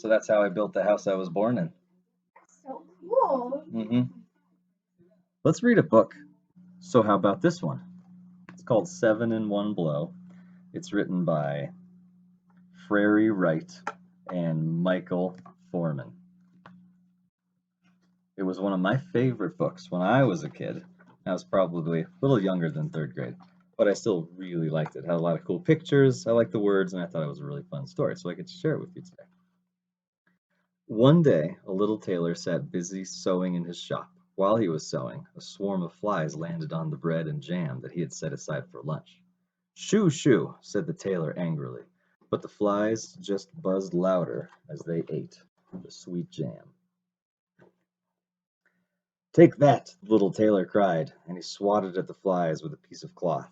So that's how I built the house I was born in. So cool. Let's read a book. So how about this one? It's called 7 in One Blow. It's written by Wright and Michael Foreman. It was one of my favorite books when I was a kid. I was probably a little younger than third grade, but I still really liked it. It had a lot of cool pictures. I liked the words, and I thought it was a really fun story, so I could share it with you today. One day, a little tailor sat busy sewing in his shop. While he was sewing, a swarm of flies landed on the bread and jam that he had set aside for lunch. "Shoo, shoo," said the tailor angrily, but the flies just buzzed louder as they ate the sweet jam. "Take that," the little tailor cried, and he swatted at the flies with a piece of cloth.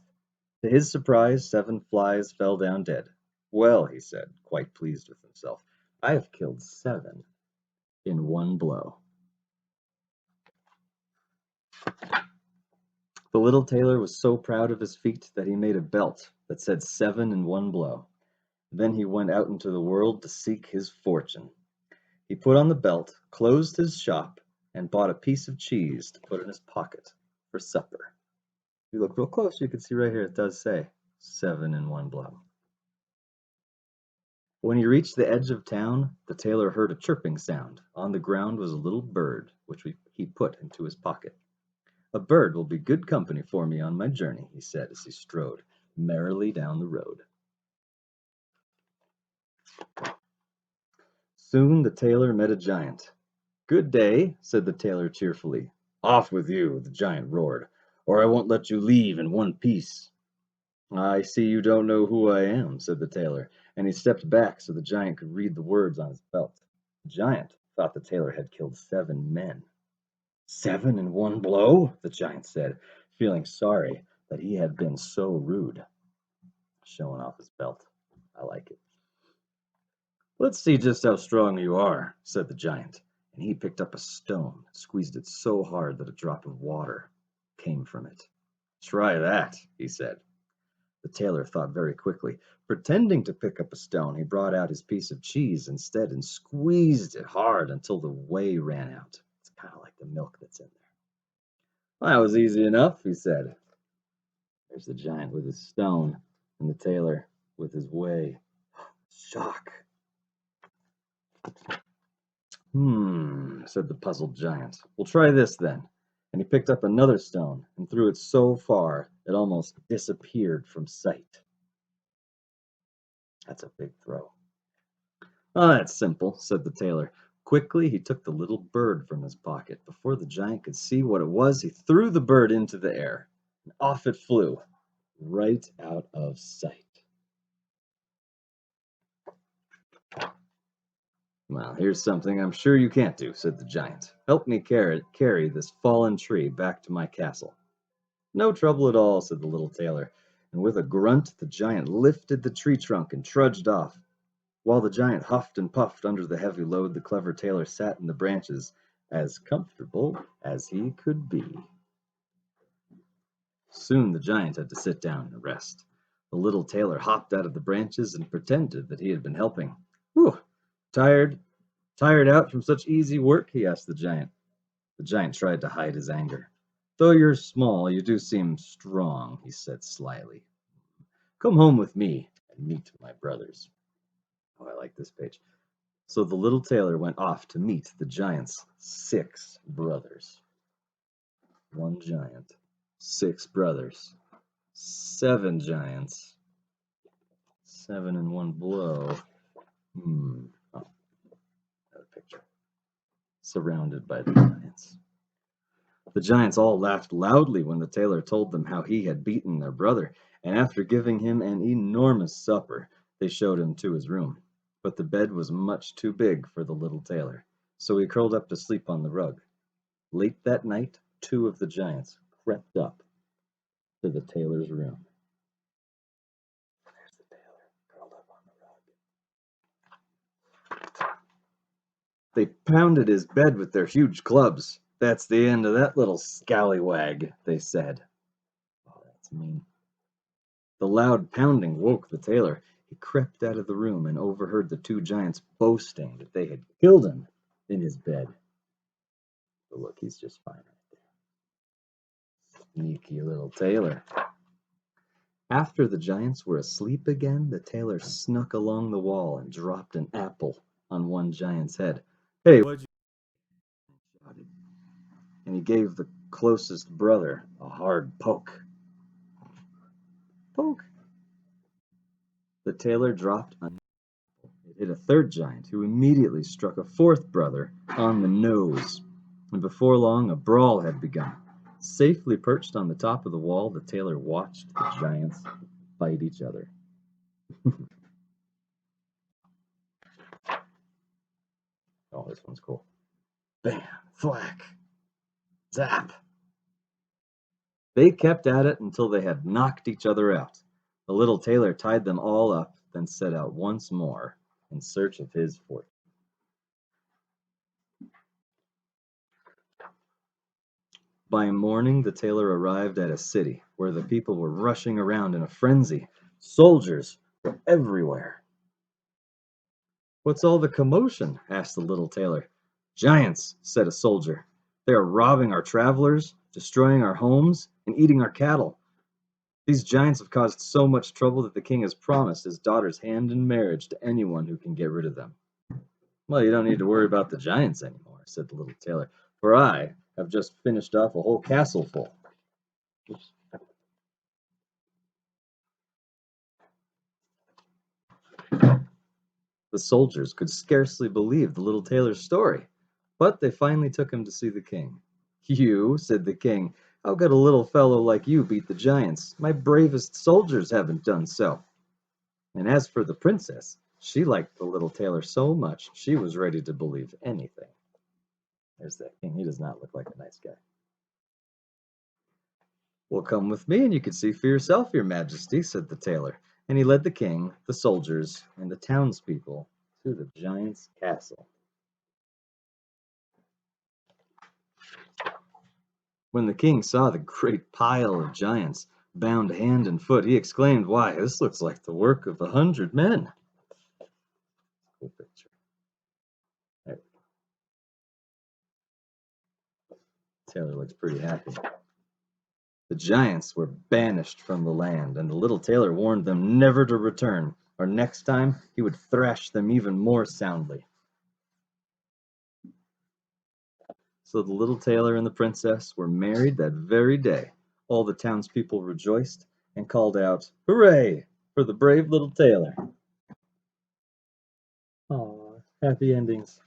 To his surprise, 7 flies fell down dead. "Well," he said, quite pleased with himself, "I have killed 7 in one blow." The little tailor was so proud of his feat that he made a belt that said 7 in one blow. Then he went out into the world to seek his fortune. He put on the belt, closed his shop, and bought a piece of cheese to put in his pocket for supper. If you look real close, you can see right here it does say 7 in one blow. When he reached the edge of town, the tailor heard a chirping sound. On the ground was a little bird, which he put into his pocket. "A bird will be good company for me on my journey," he said as he strode merrily down the road. Soon the tailor met a giant. "Good day," said the tailor cheerfully. "Off with you," the giant roared, "or I won't let you leave in one piece." "I see you don't know who I am," said the tailor, and he stepped back so the giant could read the words on his belt. The giant thought the tailor had killed 7 men. "7 in one blow?" the giant said, feeling sorry that he had been so rude. Showing off his belt. I like it. "Let's see just how strong you are," said the giant, and he picked up a stone, squeezed it so hard that a drop of water came from it. "Try that," he said. The tailor thought very quickly. Pretending to pick up a stone, he brought out his piece of cheese instead and squeezed it hard until the whey ran out. It's kind of like the milk that's in there. "That was easy enough," he said. There's the giant with his stone and the tailor with his whey. Shock. Said the puzzled giant. "We'll try this then." And he picked up another stone and threw it so far it almost disappeared from sight. That's a big throw. "Oh, that's simple," said the tailor. Quickly, he took the little bird from his pocket. Before the giant could see what it was, he threw the bird into the air, and off it flew, right out of sight. "Well, here's something I'm sure you can't do," said the giant. "Help me carry this fallen tree back to my castle." "No trouble at all," said the little tailor, and with a grunt the giant lifted the tree trunk and trudged off. While the giant huffed and puffed under the heavy load, the clever tailor sat in the branches, as comfortable as he could be. Soon the giant had to sit down and rest. The little tailor hopped out of the branches and pretended that he had been helping. "Whew! Tired out from such easy work?" he asked the giant. The giant tried to hide his anger. "Though you're small, you do seem strong," he said slyly. "Come home with me and meet my brothers." Oh, I like this page. So the little tailor went off to meet the giant's 6 brothers. 1 giant, 6 brothers, 7 giants, 7 in one blow. Oh, another picture. Surrounded by the giants. The giants all laughed loudly when the tailor told them how he had beaten their brother, and after giving him an enormous supper, they showed him to his room. But the bed was much too big for the little tailor, so he curled up to sleep on the rug. Late that night, 2 of the giants crept up to the tailor's room. There's the tailor, curled up on the rug. They pounded his bed with their huge clubs. "That's the end of that little scallywag," they said. Oh, that's mean. The loud pounding woke the tailor. He crept out of the room and overheard the two giants boasting that they had killed him in his bed. But look, he's just fine right there. Sneaky little tailor. After the giants were asleep again, the tailor snuck along the wall and dropped an apple on one giant's head. "Hey, what'd you do?" shouted, and he gave the closest brother a hard poke. Poke. The tailor dropped a It hit a third giant, who immediately struck a fourth brother on the nose, and before long a brawl had begun. Safely perched on the top of the wall, the tailor watched the giants fight each other. Oh, this one's cool. Bam, thwack, zap. They kept at it until they had knocked each other out. The little tailor tied them all up, then set out once more in search of his fortune. By morning, the tailor arrived at a city where the people were rushing around in a frenzy. Soldiers were everywhere. "What's all the commotion?" asked the little tailor. "Giants," said a soldier. "They are robbing our travelers, destroying our homes, and eating our cattle. These giants have caused so much trouble that the king has promised his daughter's hand in marriage to anyone who can get rid of them." "Well, you don't need to worry about the giants anymore," said the little tailor, "for I have just finished off a whole castle full." Oops. The soldiers could scarcely believe the little tailor's story, but they finally took him to see the king. "You," said the king, "how could a little fellow like you beat the giants? My bravest soldiers haven't done so." And as for the princess, she liked the little tailor so much she was ready to believe anything. There's that king. He does not look like a nice guy. "Well, come with me and you can see for yourself, your majesty," said the tailor, and he led the king, the soldiers, and the townspeople to the giant's castle. When the king saw the great pile of giants, bound hand and foot, he exclaimed, "Why, this looks like the work of 100 men." Cool picture. There. Taylor looks pretty happy. The giants were banished from the land, and the little tailor warned them never to return, or next time he would thrash them even more soundly. So the little tailor and the princess were married that very day. All the townspeople rejoiced and called out, "Hooray for the brave little tailor!" Aw, happy endings.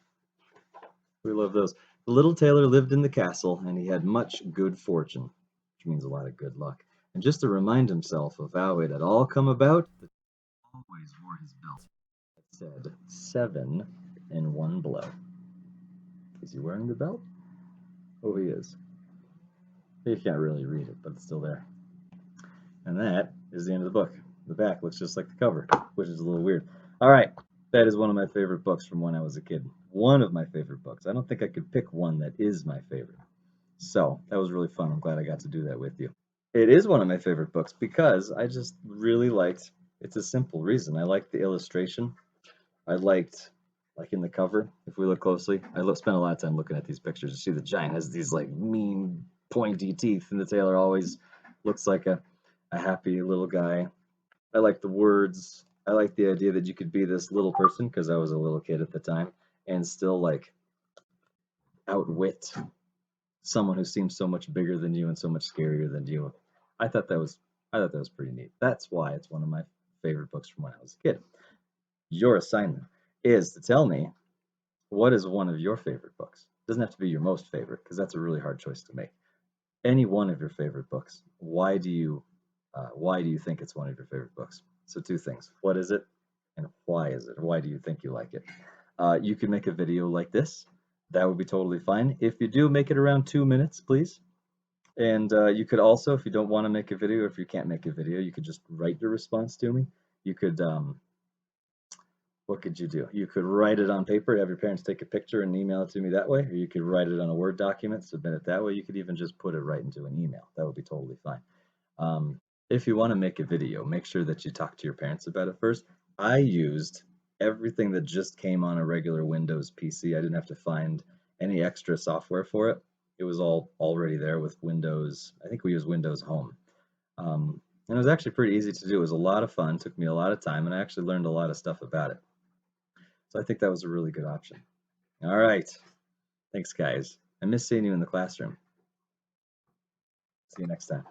We love those. The little tailor lived in the castle, and he had much good fortune, which means a lot of good luck. And just to remind himself of how it had all come about, the tailor always wore his belt that said 7 in one blow. Is he wearing the belt? Oh, he is. You can't really read it, but it's still there. And that is the end of the book. The back looks just like the cover, which is a little weird. All right, that is one of my favorite books from when I was a kid. One of my favorite books. I don't think I could pick one that is my favorite. So that was really fun. I'm glad I got to do that with you. It is one of my favorite books because I just really liked, it's a simple reason. I liked the illustration. I liked, like in the cover, if we look closely, spent a lot of time looking at these pictures. You see the giant has these like mean, pointy teeth, and the tailor always looks like a happy little guy. I like the words. I like the idea that you could be this little person, because I was a little kid at the time, and still like outwit someone who seems so much bigger than you and so much scarier than you. I thought that was pretty neat. That's why it's one of my favorite books from when I was a kid. Your assignment is to tell me, what is one of your favorite books? It doesn't have to be your most favorite, because that's a really hard choice to make. Any one of your favorite books. Why do you think it's one of your favorite books? So 2 things. What is it, and why is it? Why do you think you like it? You can make a video like this. That would be totally fine. If you do, make it around 2 minutes, please. And you could also, if you don't want to make a video, or if you can't make a video, you could just write your response to me. You could, what could you do? You could write it on paper, have your parents take a picture and email it to me that way, or you could write it on a Word document, submit it that way. You could even just put it right into an email. That would be totally fine. If you want to make a video, make sure that you talk to your parents about it first. I used everything that just came on a regular Windows PC. I didn't have to find any extra software for it. It was all already there with Windows. I think we use Windows Home. And it was actually pretty easy to do. It was a lot of fun, took me a lot of time, and I actually learned a lot of stuff about it. So I think that was a really good option. All right. Thanks, guys. I miss seeing you in the classroom. See you next time.